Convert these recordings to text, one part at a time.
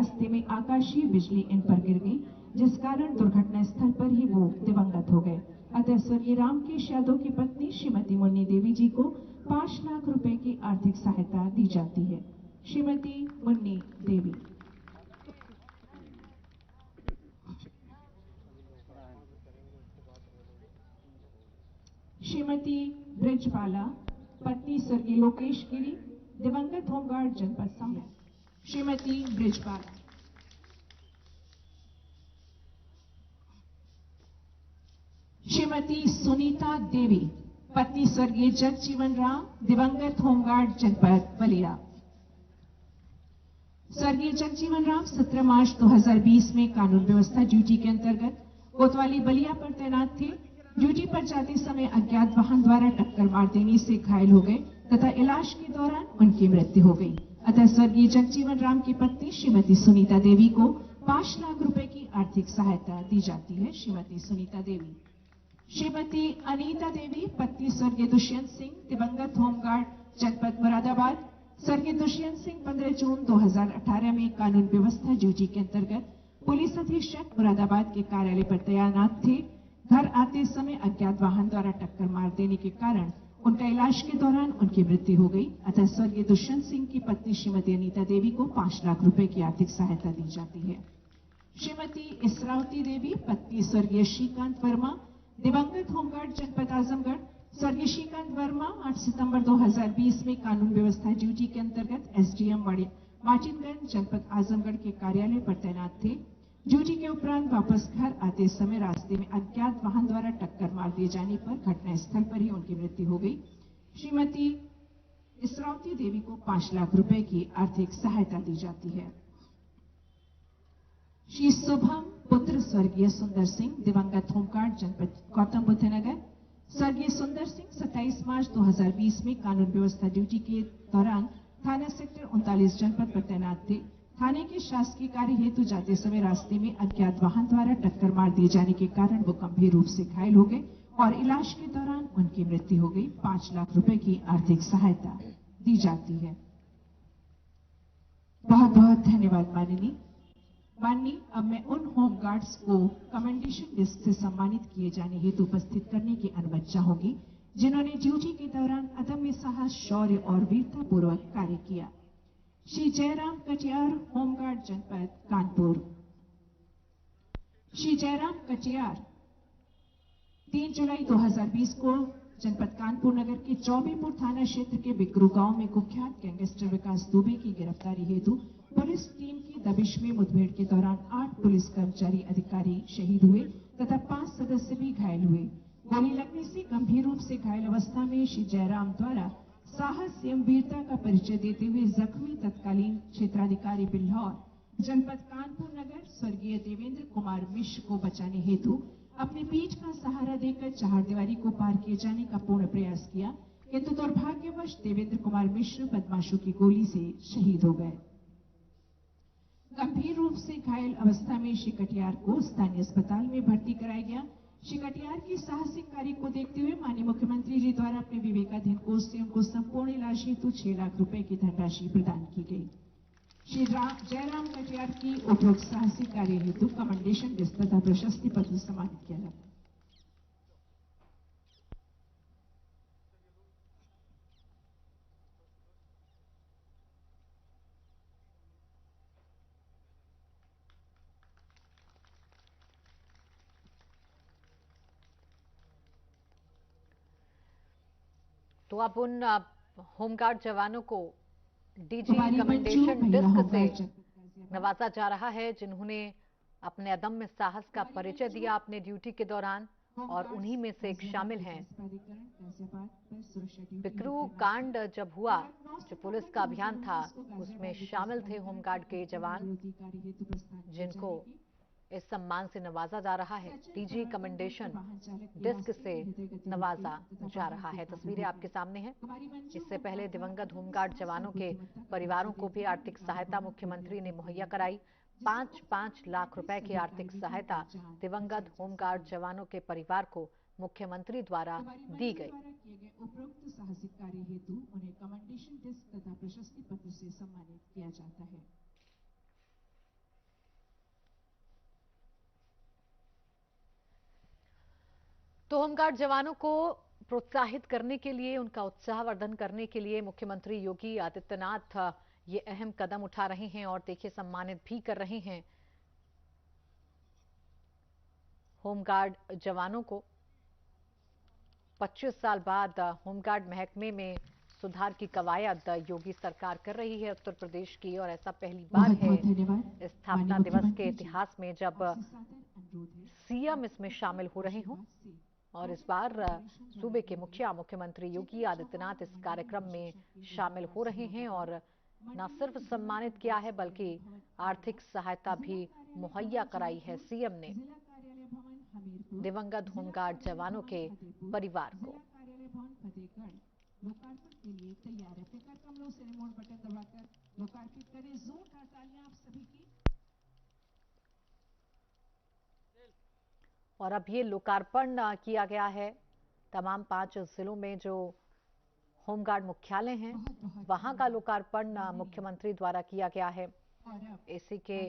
रास्ते में आकाशीय बिजली इन पर गिर गई, जिस कारण दुर्घटना स्थल पर ही वो दिवंगत हो गए। अतः स्वर्गीय रामकेश यादव की पत्नी श्रीमती मुन्नी देवी जी को 5 लाख रुपए की आर्थिक सहायता दी जाती है। श्रीमती मुन्नी देवी। श्रीमती ब्रिजबाला, पत्नी स्वर्गीय लोकेश गिरी, दिवंगत होमगार्ड जनपद सम्मेलन। श्रीमती ब्रिजबाला। श्रीमती सुनीता देवी, पत्नी स्वर्गीय जगजीवन राम, दिवंगत होमगार्ड जनपद बलिया। स्वर्गीय जगजीवन राम 17 मार्च 2020 में कानून व्यवस्था ड्यूटी के अंतर्गत कोतवाली बलिया पर तैनात थे। ड्यूटी पर जाते समय अज्ञात वाहन द्वारा टक्कर मार देने से घायल हो गए तथा इलाज के दौरान उनकी मृत्यु हो गई। अतः स्वर्गीय जगजीवन राम की पत्नी श्रीमती सुनीता देवी को 5 लाख रुपए की आर्थिक सहायता दी जाती है। श्रीमती सुनीता देवी। श्रीमती अनीता देवी, पत्नी स्वर्गीय दुष्यंत सिंह, दिवंगत होमगार्ड जनपद मुरादाबाद। स्वर्गीय दुष्यंत सिंह 15 जून 2018 में कानून व्यवस्था ड्यूटी के अंतर्गत पुलिस अधीक्षक मुरादाबाद के कार्यालय पर तैनात थे। घर आते समय अज्ञात वाहन द्वारा टक्कर मार देने के कारण उनका इलाज के दौरान उनकी मृत्यु हो गई। अतः स्वर्गीय दुष्यंत सिंह की पत्नी श्रीमती अनीता देवी को 5 लाख रुपए की आर्थिक सहायता दी जाती है। श्रीमती इसरावती देवी, पत्नी स्वर्गीय श्रीकांत वर्मा, दिवंगत होमगार्ड जनपद आजमगढ़। स्वर्गीय श्रीकांत वर्मा 8 सितंबर 2020 में कानून व्यवस्था ड्यूटी के अंतर्गत एसडीएम मार्टिनगंज जनपद आजमगढ़ के कार्यालय पर तैनात थे। ड्यूटी के उपरांत वापस घर आते समय रास्ते में अज्ञात वाहन द्वारा टक्कर मार दिए जाने पर घटनास्थल पर ही उनकी मृत्यु हो गई। श्रीमती इसरावती देवी को 5 लाख रुपए की आर्थिक सहायता दी जाती है। श्री शुभम पुत्र स्वर्गीय सुंदर सिंह, दिवंगत होमगार्ड जनपद गौतम बुद्ध नगर। स्वर्गीय सुंदर सिंह 27 मार्च 2020 में कानून व्यवस्था ड्यूटी के दौरान थाना सेक्टर 39 जनपद पर तैनात थे। थाने के शासकीय कार्य हेतु जाते समय रास्ते में अज्ञात वाहन द्वारा टक्कर मार दिए जाने के कारण वो गंभीर रूप से घायल हो गए और इलाज के दौरान उनकी मृत्यु हो गई। 5 लाख रुपए की आर्थिक सहायता दी जाती है। बहुत बहुत धन्यवाद माननीय। अब मैं उन होमगार्ड्स को कमेंडेशन डिस्क से सम्मानित किए जाने हेतु उपस्थित करने की अनुमति चाहूंगी, जिन्होंने ड्यूटी के दौरान अदम्य साहस, शौर्य और वीरता पूर्वक कार्य किया। श्री जयराम कटियार, होमगार्ड जनपद कानपुर। श्री जयराम कटियार 3 जुलाई 2020 को जनपद कानपुर नगर के चौबेपुर थाना क्षेत्र के बिकरू गांव में कुख्यात गैंगस्टर विकास दुबे की गिरफ्तारी हेतु पुलिस टीम की दबिश में मुठभेड़ के दौरान 8 पुलिस कर्मचारी अधिकारी शहीद हुए तथा 5 सदस्य भी घायल हुए। गोली लगने से गंभीर रूप से घायल अवस्था में श्री जयराम द्वारा साहस एवं वीरता का परिचय देते हुए जख्मी तत्कालीन क्षेत्राधिकारी बिल्हौर जनपद कानपुर नगर स्वर्गीय देवेंद्र कुमार मिश्र को बचाने हेतु अपनी पीठ का सहारा देकर चहारदीवारी को पार किए जाने का पूर्ण प्रयास किया, किंतु दुर्भाग्यवश देवेंद्र कुमार मिश्र बदमाशों की गोली से शहीद हो गए। गंभीर रूप से घायल अवस्था में श्री कटियार को स्थानीय अस्पताल में भर्ती कराया गया। श्री कटियार की साहसिक कार्य को देखते हुए माननीय मुख्यमंत्री जी द्वारा अपने विवेकाधीन कोष से उनको संपूर्ण इलाज हेतु 6 लाख रुपए की धनराशि प्रदान की गई। श्री जयराम कटियार की उपरोक्त साहसिक कार्य हेतु कमेंडेशन डिस्क तथा प्रशस्ति पत्र सम्मानित किया जाता है। तो अब उन होमगार्ड जवानों को डीजी कमेंडेशन डिस्क से नवाजा जा रहा है, जिन्होंने अपने अदम्य साहस का परिचय दिया अपने ड्यूटी के दौरान, और उन्हीं में से एक शामिल हैं। बिकरू कांड जब हुआ, जो पुलिस का अभियान था, उसमें शामिल थे होमगार्ड के जवान, जिनको इस सम्मान से नवाजा जा रहा है। डीजी कमेंडेशन डिस्क से नवाजा जा रहा है। तस्वीरें आपके सामने हैं। इससे पहले दिवंगत होमगार्ड जवानों के परिवारों को भी आर्थिक सहायता मुख्यमंत्री ने मुहैया कराई। 5-5 लाख रुपए की आर्थिक सहायता दिवंगत होमगार्ड जवानों के परिवार को मुख्यमंत्री द्वारा दी गई। उपरोक्त साहसिक कार्य हेतु उन्हें कमेंडेशन डिस्क तथा प्रशस्ति पत्र से सम्मानित किया जाता है। तो होमगार्ड जवानों को प्रोत्साहित करने के लिए, उनका उत्साहवर्धन करने के लिए मुख्यमंत्री योगी आदित्यनाथ ये अहम कदम उठा रहे हैं और देखिए सम्मानित भी कर रहे हैं होमगार्ड जवानों को। 25 साल बाद होमगार्ड महकमे में सुधार की कवायद योगी सरकार कर रही है उत्तर प्रदेश की, और ऐसा पहली बार है इस स्थापना दिवस के इतिहास में जब सीएम इसमें शामिल हो रहे हों। और इस बार सूबे के मुख्यमंत्री योगी आदित्यनाथ इस कार्यक्रम में शामिल हो रहे हैं और न सिर्फ सम्मानित किया है बल्कि आर्थिक सहायता भी मुहैया कराई है सीएम ने दिवंगत होमगार्ड जवानों के परिवार को। लोकार्पण के लिए तैयार है। फिकर कमरों से रिमोट बटन दबाकर लोकार्पित करें। जोरदार तालियां आप सभी की। और अब ये लोकार्पण किया गया है तमाम 5 जिलों में जो होमगार्ड मुख्यालय हैं वहां का लोकार्पण मुख्यमंत्री द्वारा किया गया है। इसी के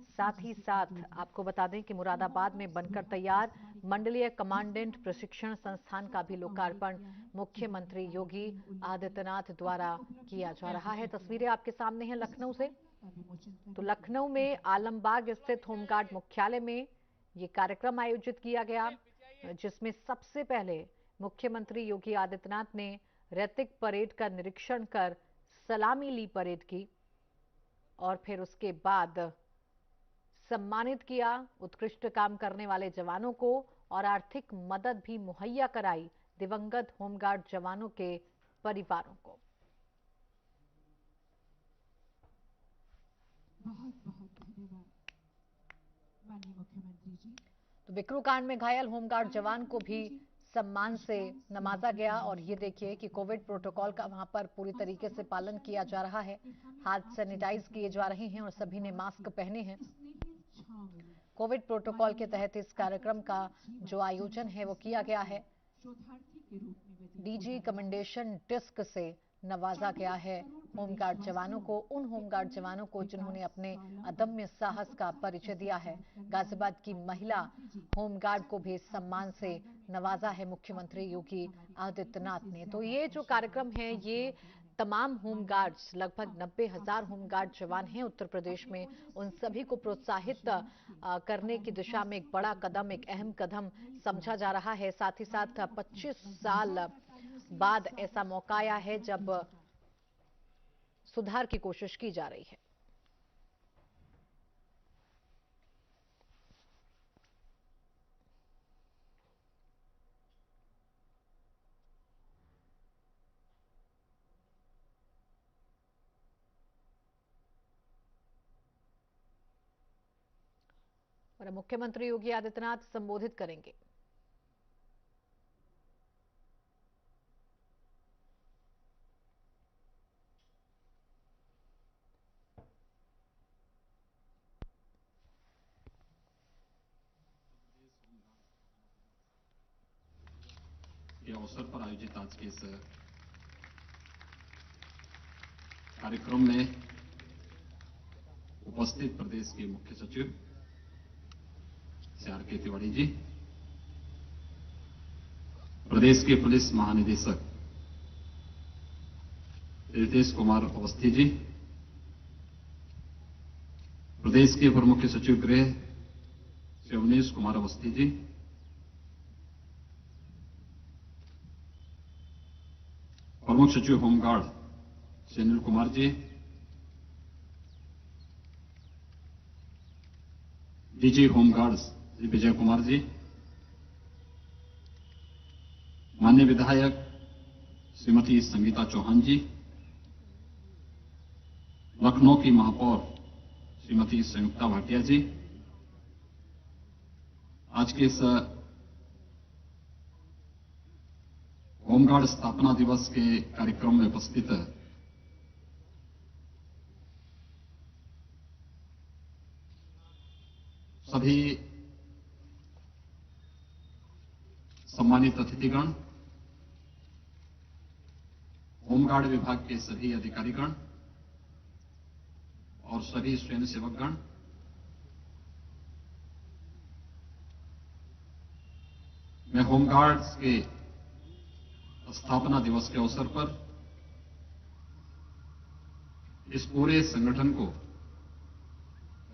साथ ही साथ आपको बता दें कि मुरादाबाद में बनकर तैयार मंडलीय कमांडेंट प्रशिक्षण संस्थान का भी लोकार्पण मुख्यमंत्री योगी आदित्यनाथ द्वारा किया जा रहा है। तस्वीरें आपके सामने हैं लखनऊ से। तो लखनऊ में आलमबाग स्थित होमगार्ड मुख्यालय में ये कार्यक्रम आयोजित किया गया, जिसमें सबसे पहले मुख्यमंत्री योगी आदित्यनाथ ने रैतिक परेड का निरीक्षण कर सलामी ली परेड की और फिर उसके बाद सम्मानित किया उत्कृष्ट काम करने वाले जवानों को और आर्थिक मदद भी मुहैया कराई दिवंगत होमगार्ड जवानों के परिवारों को। बहुत बहुत धन्यवाद माननीय मुख्यमंत्री जी। तो विक्रू कांड में घायल होमगार्ड जवान को भी सम्मान से नवाजा गया और ये देखिए कि कोविड प्रोटोकॉल का वहां पर पूरी तरीके से पालन किया जा रहा है। हाथ सैनिटाइज किए जा रहे हैं और सभी ने मास्क पहने हैं। कोविड प्रोटोकॉल के तहत इस कार्यक्रम का जो आयोजन है वो किया गया है। डीजी कमेंडेशन डिस्क से नवाजा गया है होमगार्ड जवानों को, उन होमगार्ड जवानों को जिन्होंने अपने अदम्य साहस का परिचय दिया है। गाजियाबाद की महिला होमगार्ड को भी सम्मान से नवाजा है मुख्यमंत्री योगी आदित्यनाथ ने। तो ये जो कार्यक्रम है ये तमाम होमगार्ड्स, लगभग 90,000 होमगार्ड जवान हैं उत्तर प्रदेश में, उन सभी को प्रोत्साहित करने की दिशा में एक बड़ा कदम, एक अहम कदम समझा जा रहा है। साथ ही साथ 25 साल बाद ऐसा मौका आया है जब सुधार की कोशिश की जा रही है। और मुख्यमंत्री योगी आदित्यनाथ संबोधित करेंगे। के अवसर पर आयोजित आज के इस कार्यक्रम में उपस्थित प्रदेश के मुख्य सचिव आर के तिवारी जी, प्रदेश के पुलिस महानिदेशक रितेश कुमार अवस्थी जी, प्रदेश के अपर मुख्य सचिव गृह श्री अवनीश कुमार अवस्थी जी, प्रमुख सचिव home guard Shri Anil Kumar ji, DG home guard Shri Vijay Kumar ji, माननीय विधायक श्रीमती संगीता चौहान जी, लखनऊ की महापौर श्रीमती संयुक्ता भाटिया जी, आज के इस होमगार्ड स्थापना दिवस के कार्यक्रम में उपस्थित सभी सम्मानित अतिथिगण, होमगार्ड विभाग के सभी अधिकारीगण और सभी स्वयंसेवकगण, मैं होमगार्ड्स के स्थापना दिवस के अवसर पर इस पूरे संगठन को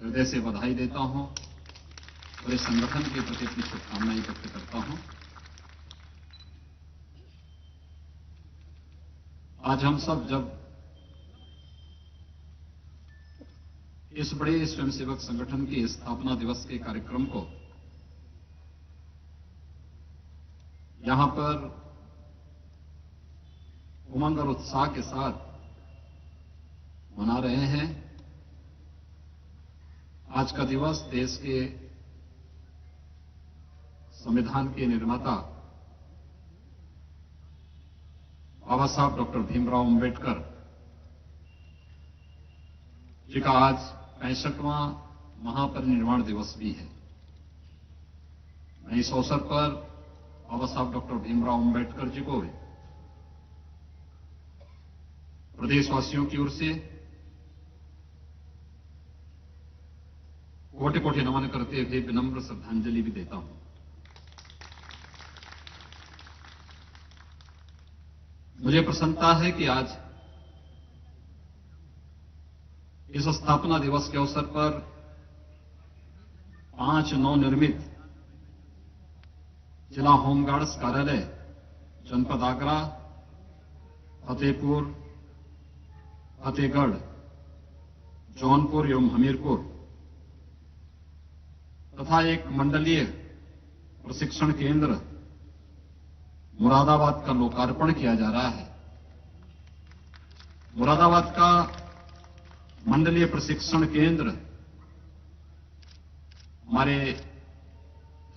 हृदय से बधाई देता हूं और इस संगठन के प्रति अपनी शुभकामनाएं व्यक्त करता हूं। आज हम सब जब इस बड़े स्वयंसेवक संगठन के स्थापना दिवस के कार्यक्रम को यहां पर उमंग और उत्साह के साथ मना रहे हैं। आज का दिवस देश के संविधान के निर्माता बाबा साहब डॉक्टर भीमराव अंबेडकर जी का आज 65वां महापरिनिर्वाण दिवस भी है। मैं इस अवसर पर बाबा साहब डॉक्टर भीमराव अंबेडकर जी को प्रदेशवासियों की ओर से कोटि कोटि नमन करते हुए विनम्र श्रद्धांजलि भी देता हूं। मुझे प्रसन्नता है कि आज इस स्थापना दिवस के अवसर पर 5 नवनिर्मित जिला होमगार्ड्स कार्यालय जनपद आगरा, फतेहपुर, फतेहगढ़, जौनपुर एवं हमीरपुर तथा एक मंडलीय प्रशिक्षण केंद्र मुरादाबाद का लोकार्पण किया जा रहा है। मुरादाबाद का मंडलीय प्रशिक्षण केंद्र हमारे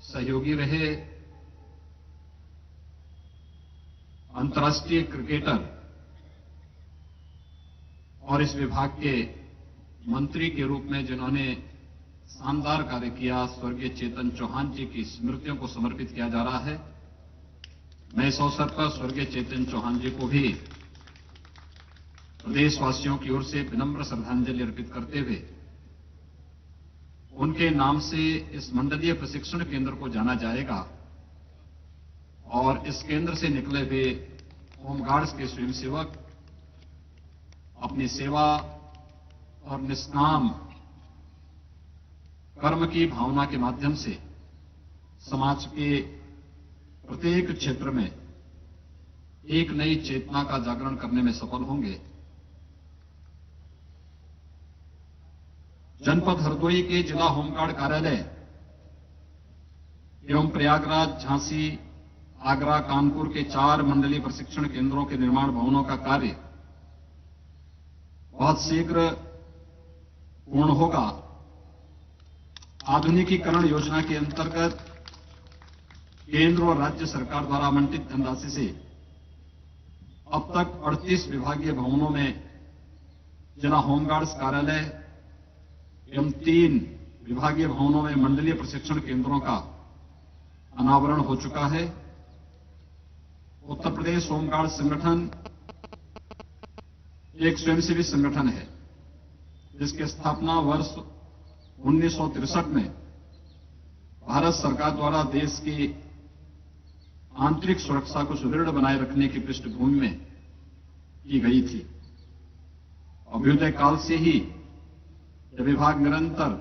सहयोगी रहे अंतर्राष्ट्रीय क्रिकेटर और इस विभाग के मंत्री के रूप में जिन्होंने शानदार कार्य किया, स्वर्गीय चेतन चौहान जी की स्मृतियों को समर्पित किया जा रहा है। मैं इस अवसर पर स्वर्गीय चेतन चौहान जी को भी प्रदेशवासियों की ओर से विनम्र श्रद्धांजलि अर्पित करते हुए उनके नाम से इस मंडलीय प्रशिक्षण केंद्र को जाना जाएगा और इस केंद्र से निकले हुए होमगार्ड्स के स्वयंसेवक अपनी सेवा और निष्काम कर्म की भावना के माध्यम से समाज के प्रत्येक क्षेत्र में एक नई चेतना का जागरण करने में सफल होंगे। जनपद हरदोई के जिला होमगार्ड कार्यालय एवं प्रयागराज, झांसी, आगरा, कानपुर के 4 मंडलीय प्रशिक्षण केंद्रों के निर्माण भवनों का कार्य बहुत शीघ्र पूर्ण होगा। आधुनिकीकरण योजना के अंतर्गत केंद्र और राज्य सरकार द्वारा आवंटित धनराशि से अब तक 38 विभागीय भवनों में जिला होमगार्ड्स कार्यालय एवं 3 विभागीय भवनों में मंडलीय प्रशिक्षण केंद्रों का अनावरण हो चुका है। उत्तर प्रदेश होमगार्ड संगठन एक स्वयंसेवी संगठन है जिसकी स्थापना वर्ष 1963 में भारत सरकार द्वारा देश की आंतरिक सुरक्षा को सुदृढ़ बनाए रखने की पृष्ठभूमि में की गई थी। अभ्युदय काल से ही यह विभाग निरंतर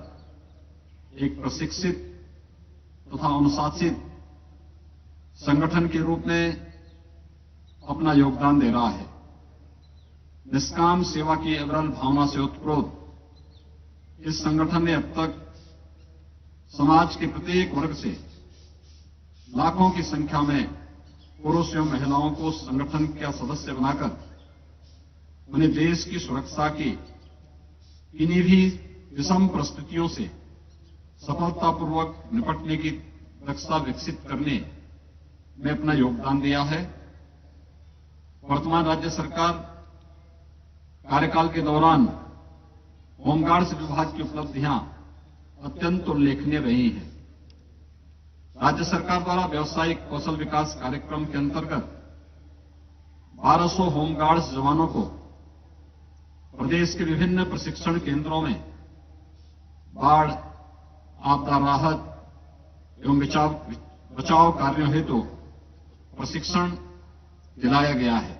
एक प्रशिक्षित तथा अनुशासित संगठन के रूप में अपना योगदान दे रहा है। निष्काम सेवा की अविरल भावना से उत्प्रोत इस संगठन ने अब तक समाज के प्रत्येक वर्ग से लाखों की संख्या में पुरुष एवं महिलाओं को संगठन का सदस्य बनाकर उन्हें देश की सुरक्षा की किन्हीं भी विषम परिस्थितियों से सफलतापूर्वक निपटने की दक्षता विकसित करने में अपना योगदान दिया है। वर्तमान राज्य सरकार कार्यकाल के दौरान होमगार्ड्स विभाग की उपलब्धियां अत्यंत उल्लेखनीय रही हैं। राज्य सरकार द्वारा व्यावसायिक कौशल विकास कार्यक्रम के अंतर्गत 1200 होमगार्ड्स जवानों को प्रदेश के विभिन्न प्रशिक्षण केंद्रों में बाढ़, आपदा राहत एवं बचाव कार्यों हेतु प्रशिक्षण दिलाया गया है।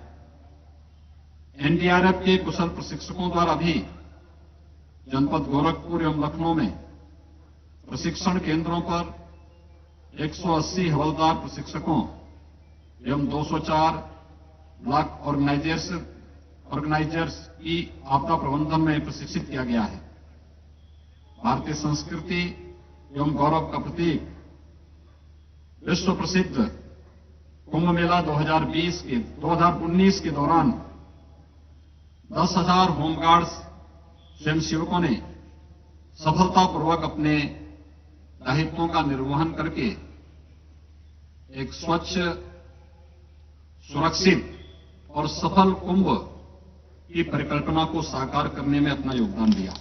एनडीआरएफ के कुशल प्रशिक्षकों द्वारा भी जनपद गोरखपुर एवं लखनऊ में प्रशिक्षण केंद्रों पर 180 हवलदार प्रशिक्षकों एवं 204 ब्लॉक ऑर्गेनाइजर्स की आपदा प्रबंधन में प्रशिक्षित किया गया है। भारतीय संस्कृति एवं गौरव का प्रतीक विश्व प्रसिद्ध कुंभ मेला 2019 के दौरान 10,000 होमगार्ड्स स्वयंसेवकों ने सफलतापूर्वक अपने दायित्वों का निर्वहन करके एक स्वच्छ, सुरक्षित और सफल कुंभ की परिकल्पना को साकार करने में अपना योगदान दिया।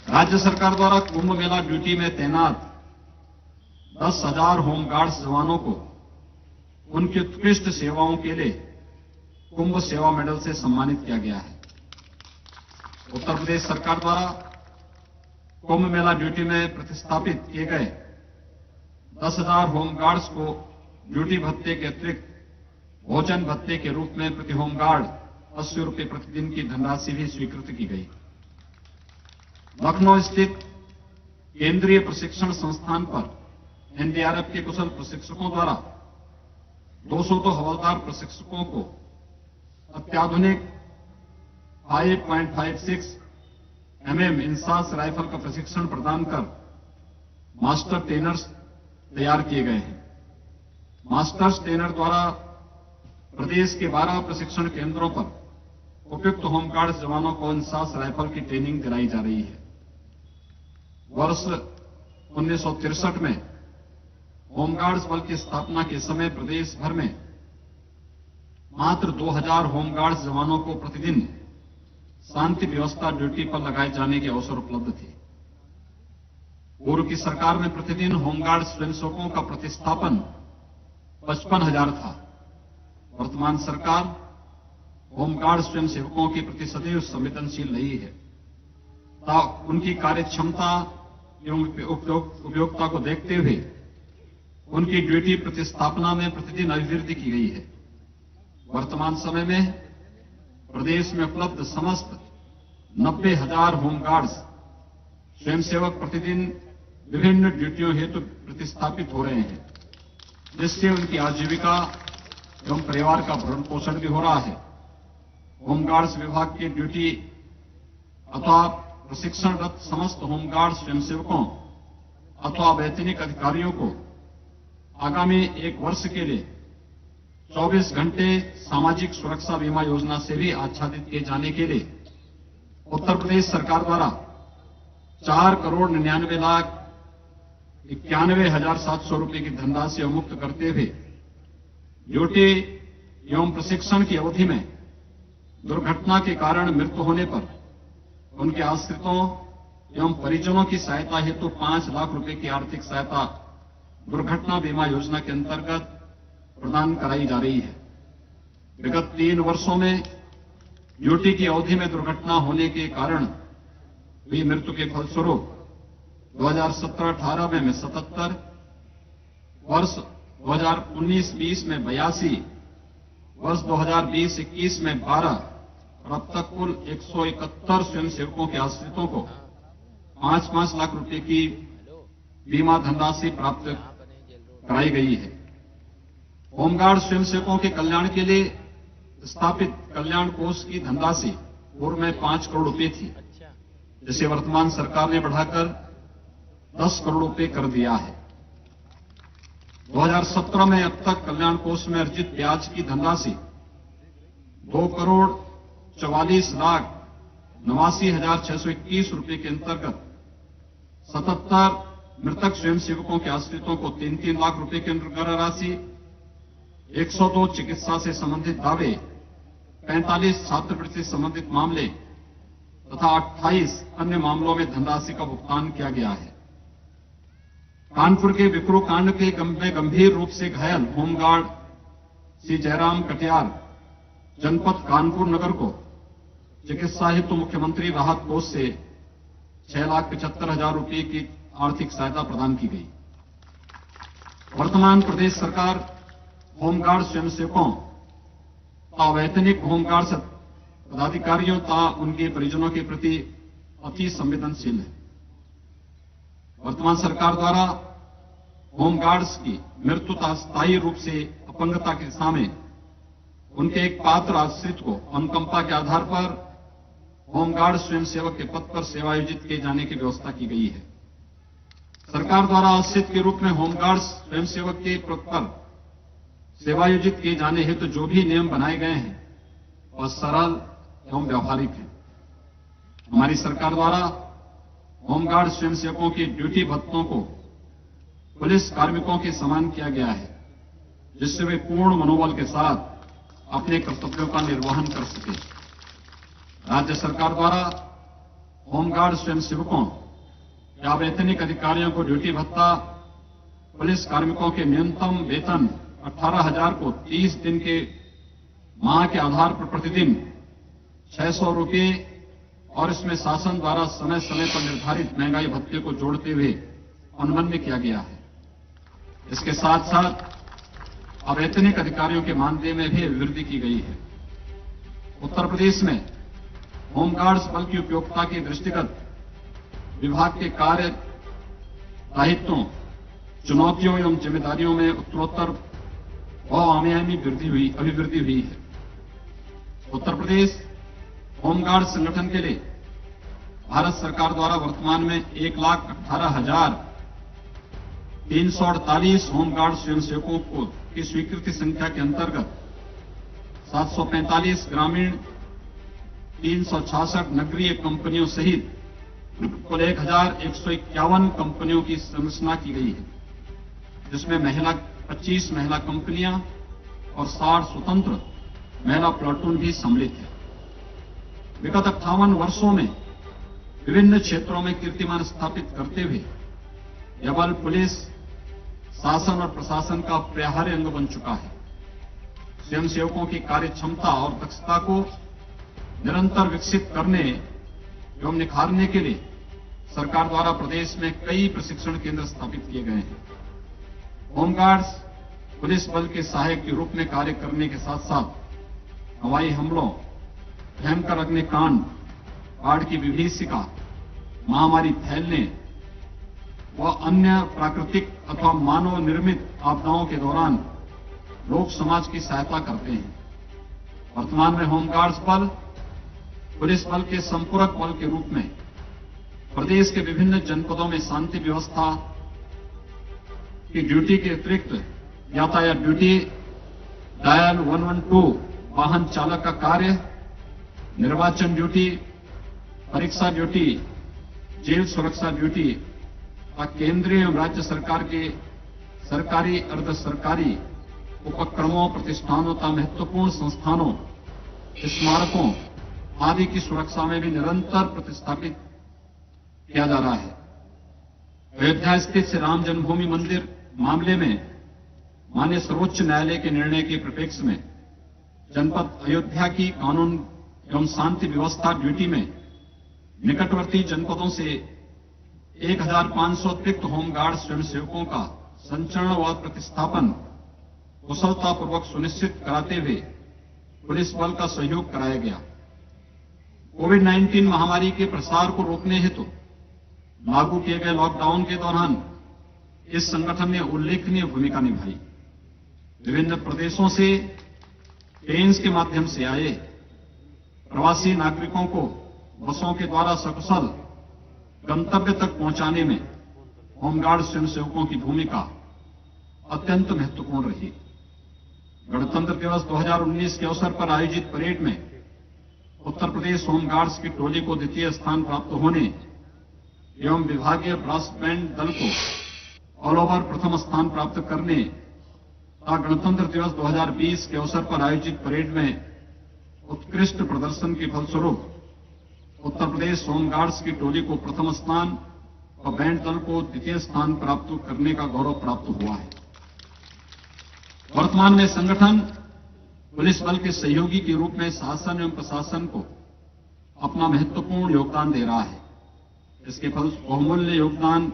राज्य सरकार द्वारा कुंभ मेला ड्यूटी में तैनात 10,000 होमगार्ड्स जवानों को उनकी उत्कृष्ट सेवाओं के लिए कुंभ सेवा मेडल से सम्मानित किया गया है। उत्तर प्रदेश सरकार द्वारा कुंभ मेला ड्यूटी में प्रतिस्थापित किए गए 10,000 होमगार्ड्स को ड्यूटी भत्ते के अतिरिक्त भोजन भत्ते के रूप में प्रति होमगार्ड 80 रुपये प्रतिदिन की धनराशि भी स्वीकृत की गई। लखनऊ स्थित केंद्रीय प्रशिक्षण संस्थान पर एनडीआरएफ के कुशल प्रशिक्षकों द्वारा 202 हवलदार प्रशिक्षकों को अत्याधुनिक 5.56 mm इंसास राइफल का प्रशिक्षण प्रदान कर मास्टर ट्रेनर्स तैयार किए गए हैं। मास्टर्स ट्रेनर द्वारा प्रदेश के 12 प्रशिक्षण केंद्रों पर उपयुक्त होमगार्ड जवानों को इंसास राइफल की ट्रेनिंग दिलाई जा रही है। वर्ष 1963 में होमगार्ड्स बल की स्थापना के समय प्रदेश भर में मात्र 2000 होमगार्ड्स जवानों को प्रतिदिन शांति व्यवस्था ड्यूटी पर लगाए जाने के अवसर उपलब्ध थे। पूर्व की सरकार में प्रतिदिन होमगार्ड स्वयंसेवकों का प्रतिस्थापन 55,000 था। वर्तमान सरकार होमगार्ड स्वयंसेवकों के प्रति सदैव संवेदनशील रही है। उनकी कार्य क्षमता एवं उपयोगिता को देखते हुए उनकी ड्यूटी प्रतिस्थापना में प्रतिदिन अभिवृद्धि की गई है। वर्तमान समय में प्रदेश में उपलब्ध समस्त 90,000 होमगार्ड्स स्वयंसेवक प्रतिदिन विभिन्न ड्यूटियों हेतु प्रतिस्थापित हो रहे हैं, जिससे उनकी आजीविका एवं परिवार का भरण पोषण भी हो रहा है। होमगार्ड्स विभाग की ड्यूटी अथवा प्रशिक्षणरत समस्त होमगार्ड स्वयंसेवकों अथवा वैतनिक अधिकारियों को आगामी 1 वर्ष के लिए 24 घंटे सामाजिक सुरक्षा बीमा योजना से भी आच्छादित किए जाने के लिए उत्तर प्रदेश सरकार द्वारा 4,99,91,700 रुपये की धनराशि अवमुक्त करते हुए ड्यूटी एवं प्रशिक्षण की अवधि में दुर्घटना के कारण मृत्यु होने पर उनके आश्रितों एवं परिजनों की सहायता हेतु 5 लाख रुपए की आर्थिक सहायता दुर्घटना बीमा योजना के अंतर्गत प्रदान कराई जा रही है। विगत 3 वर्षों में ड्यूटी की अवधि में दुर्घटना होने के कारण हुई मृत्यु के फलस्वरूप 2017-18 में 77, वर्ष 2019-20 में 82, वर्ष 2020-21 में 12 और अब तक कुल 171 स्वयंसेवकों के आश्रितों को 5-5 लाख रुपए की बीमा धनराशि प्राप्त कराई गई है। होमगार्ड स्वयंसेवकों के कल्याण के लिए स्थापित कल्याण कोष की धनराशि पूर्व में 5 करोड़ रुपए थी, जिसे वर्तमान सरकार ने बढ़ाकर 10 करोड़ रुपए कर दिया है। 2017 में अब तक कल्याण कोष में अर्जित ब्याज की धनराशि 2,44,89,621 रुपए के अंतर्गत 77 मृतक स्वयंसेवकों के आश्रितों को 3-3 लाख रुपए की अनुग्रह राशि, 102 चिकित्सा से संबंधित दावे, 45 छात्रवृत्ति संबंधित मामले तथा 28 अन्य मामलों में धनराशि का भुगतान किया गया है। कानपुर के विक्रू कांड के गंभीर रूप से घायल होमगार्ड श्री जयराम कटियार जनपद कानपुर नगर को चिकित्सा हेतु मुख्यमंत्री राहत कोष से 6,75,000 रुपए की आर्थिक सहायता प्रदान की गई। वर्तमान प्रदेश सरकार होमगार्ड स्वयंसेवकों अवैतनिक होमगार्ड पदाधिकारियों तथा उनके परिजनों के प्रति अति संवेदनशील है। वर्तमान सरकार द्वारा होमगार्ड्स की मृत्यु तथा स्थायी रूप से अपंगता की दशा में उनके एक पात्र आश्रित को अनुकंपा के आधार पर होमगार्ड स्वयंसेवक के पद पर सेवायोजित किए जाने की व्यवस्था की गई है। सरकार द्वारा आश्रित के रूप में होमगार्ड स्वयंसेवक के पद पर सेवायोजित किए जाने हेतु जो भी नियम बनाए गए हैं वह सरल एवं व्यवहारिक है। हमारी सरकार द्वारा होमगार्ड स्वयंसेवकों की ड्यूटी भत्तों को पुलिस कार्मिकों के समान किया गया है, जिससे वे पूर्ण मनोबल के साथ अपने कर्तव्यों का निर्वहन कर सके। राज्य सरकार द्वारा होमगार्ड स्वयंसेवकों या वैतनिक अधिकारियों को ड्यूटी भत्ता पुलिस कार्मिकों के न्यूनतम वेतन 18,000 को 30 दिन के माह के आधार पर प्रतिदिन 600 रुपये और इसमें शासन द्वारा समय समय पर निर्धारित महंगाई भत्ते को जोड़ते हुए अनुमन्य किया गया है। इसके साथ साथ अवैतनिक अधिकारियों के मानदेय में भी वृद्धि की गई है। उत्तर प्रदेश में होमगार्ड्स बल की उपयोगिता के दृष्टिगत विभाग के कार्य दायित्वों, चुनौतियों एवं जिम्मेदारियों में उत्तरोत्तर बहुआयामी अभिवृद्धि हुई है। उत्तर प्रदेश होमगार्ड संगठन के लिए भारत सरकार द्वारा वर्तमान में 1,18,348 होमगार्ड स्वयंसेवकों को की स्वीकृति संख्या के अंतर्गत 745 ग्रामीण, 366 नगरीय कंपनियों सहित कुल 1,151 कंपनियों की संरचना की गई है, जिसमें 25 महिला कंपनियां और 60 स्वतंत्र महिला प्लाटून भी सम्मिलित है। विगत 58 वर्षों में विभिन्न क्षेत्रों में कीर्तिमान स्थापित करते हुए यह बल पुलिस, शासन और प्रशासन का अपरिहार्य अंग बन चुका है। स्वयंसेवकों की कार्य क्षमता और दक्षता को निरंतर विकसित करने एवं निखारने के लिए सरकार द्वारा प्रदेश में कई प्रशिक्षण केंद्र स्थापित किए गए हैं। होमगार्ड्स पुलिस बल के सहायक के रूप में कार्य करने के साथ साथ हवाई हमलों, भयंकर अग्निकांड, बाढ़ की विभीषिका, महामारी फैलने व अन्य प्राकृतिक अथवा मानव निर्मित आपदाओं के दौरान लोक समाज की सहायता करते हैं। वर्तमान में होमगार्ड्स बल पुलिस बल के संपूरक बल के रूप में प्रदेश के विभिन्न जनपदों में शांति व्यवस्था की ड्यूटी के अतिरिक्त यातायात ड्यूटी, डायल 112 वाहन चालक का कार्य, निर्वाचन ड्यूटी, परीक्षा ड्यूटी, जेल सुरक्षा ड्यूटी और केंद्रीय एवं राज्य सरकार के सरकारी, अर्ध सरकारी उपक्रमों, प्रतिष्ठानों तथा महत्वपूर्ण संस्थानों, स्मारकों आदि की सुरक्षा में भी निरंतर प्रतिस्थापित किया जा रहा है। अयोध्या स्थित श्री राम जन्मभूमि मंदिर मामले में माननीय सर्वोच्च न्यायालय के निर्णय के परिप्रेक्ष्य में जनपद अयोध्या की कानून एवं शांति व्यवस्था ड्यूटी में निकटवर्ती जनपदों से 1,500 अतिरिक्त होमगार्ड स्वयंसेवकों का संचरण व प्रतिस्थापन कुशलतापूर्वक सुनिश्चित कराते हुए पुलिस बल का सहयोग कराया गया। कोविड-19 महामारी के प्रसार को रोकने हेतु लागू किए गए लॉकडाउन के दौरान इस संगठन ने उल्लेखनीय भूमिका निभाई। विभिन्न प्रदेशों से ट्रेन के माध्यम से आए प्रवासी नागरिकों को बसों के द्वारा सकुशल गंतव्य तक पहुंचाने में होमगार्ड स्वयंसेवकों की भूमिका अत्यंत महत्वपूर्ण रही। गणतंत्र दिवस 2019 के अवसर पर आयोजित परेड में उत्तर प्रदेश होमगार्ड्स की टोली को द्वितीय स्थान प्राप्त होने एवं विभागीय ब्रास बैंड दल को ऑल ओवर प्रथम स्थान प्राप्त करने तथा गणतंत्र दिवस 2020 के अवसर पर आयोजित परेड में उत्कृष्ट प्रदर्शन के फलस्वरूप उत्तर प्रदेश होमगार्ड्स की टोली को प्रथम स्थान और बैंड दल को द्वितीय स्थान प्राप्त करने का गौरव प्राप्त हुआ है। वर्तमान में संगठन पुलिस बल के सहयोगी के रूप में शासन एवं प्रशासन को अपना महत्वपूर्ण योगदान दे रहा है। इसके फल बहुमूल्य योगदान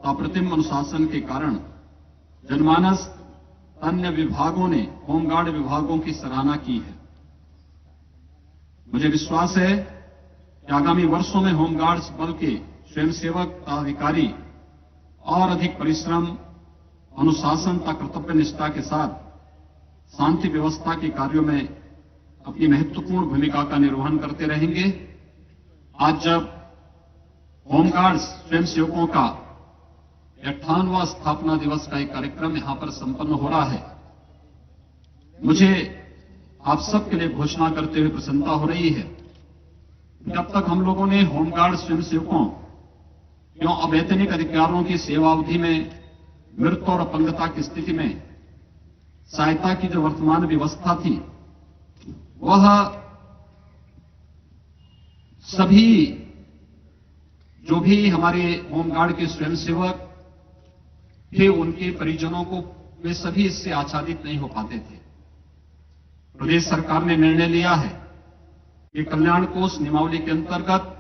अप्रतिम अनुशासन के कारण जनमानस अन्य विभागों ने होमगार्ड विभागों की सराहना की है। मुझे विश्वास है कि आगामी वर्षों में होमगार्ड्स बल के स्वयंसेवक अधिकारी और अधिक परिश्रम, अनुशासन तथा कर्तव्य निष्ठा के साथ शांति व्यवस्था के कार्यों में अपनी महत्वपूर्ण भूमिका का निर्वहन करते रहेंगे। आज जब होमगार्ड्स स्वयंसेवकों का 58वां स्थापना दिवस का एक कार्यक्रम यहां पर संपन्न हो रहा है, मुझे आप सबके लिए घोषणा करते हुए प्रसन्नता हो रही है। जब तक हम लोगों ने होमगार्ड स्वयंसेवकों एवं अवैतनिक अधिकारियों की सेवा अवधि में मृत्यु और अपंगता की स्थिति में सहायता की जो वर्तमान व्यवस्था थी, वह सभी जो भी हमारे होमगार्ड के स्वयंसेवक थे, उनके परिजनों को वे सभी इससे आच्छादित नहीं हो पाते थे। प्रदेश सरकार ने निर्णय लिया है कि कल्याण कोष नियमावली के अंतर्गत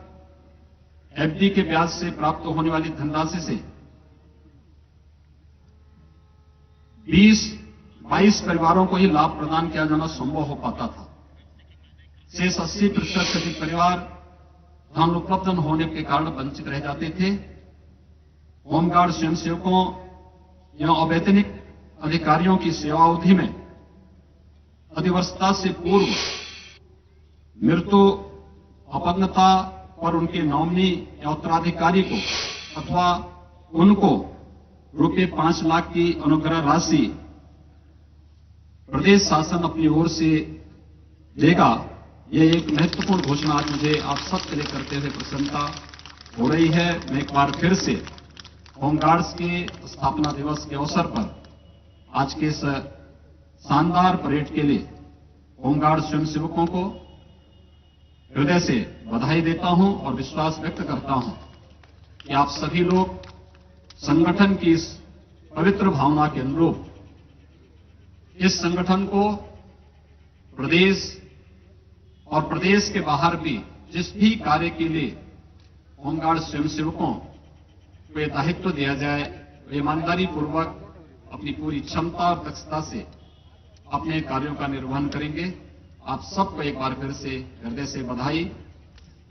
एफडी के ब्याज से प्राप्त होने वाली धनराशि से 20-22 परिवारों को ही लाभ प्रदान किया जाना संभव हो पाता था। शेष 80% से अधिक परिवार धन उपलब्ध न होने के कारण वंचित रह जाते थे। होमगार्ड स्वयंसेवकों या अवैतनिक अधिकारियों की सेवा अवधि में अधिवर्षता से पूर्व मृत्यु, अपंगता और उनके नॉमिनी या उत्तराधिकारी को अथवा उनको रुपये 5 लाख की अनुग्रह राशि प्रदेश शासन अपनी ओर से देगा। यह एक महत्वपूर्ण घोषणा आज मुझे आप सबके लिए करते हुए प्रसन्नता हो रही है। मैं एक बार फिर से होमगार्ड्स के स्थापना दिवस के अवसर पर आज के इस शानदार परेड के लिए होमगार्ड स्वयंसेवकों को हृदय से बधाई देता हूं और विश्वास व्यक्त करता हूं कि आप सभी लोग संगठन की इस पवित्र भावना के अनुरूप इस संगठन को प्रदेश और प्रदेश के बाहर भी जिस भी कार्य के लिए होमगार्ड स्वयंसेवकों को यह दायित्व दिया जाए, वे ईमानदारी पूर्वक अपनी पूरी क्षमता और दक्षता से अपने कार्यों का निर्वहन करेंगे। आप सबको एक बार फिर से हृदय से बधाई,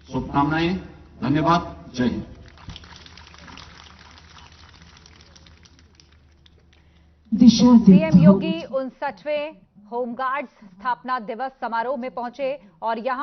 शुभकामनाएं, धन्यवाद, जय हिंद। सीएम योगी 59वें होमगार्ड्स स्थापना दिवस समारोह में पहुंचे और यहां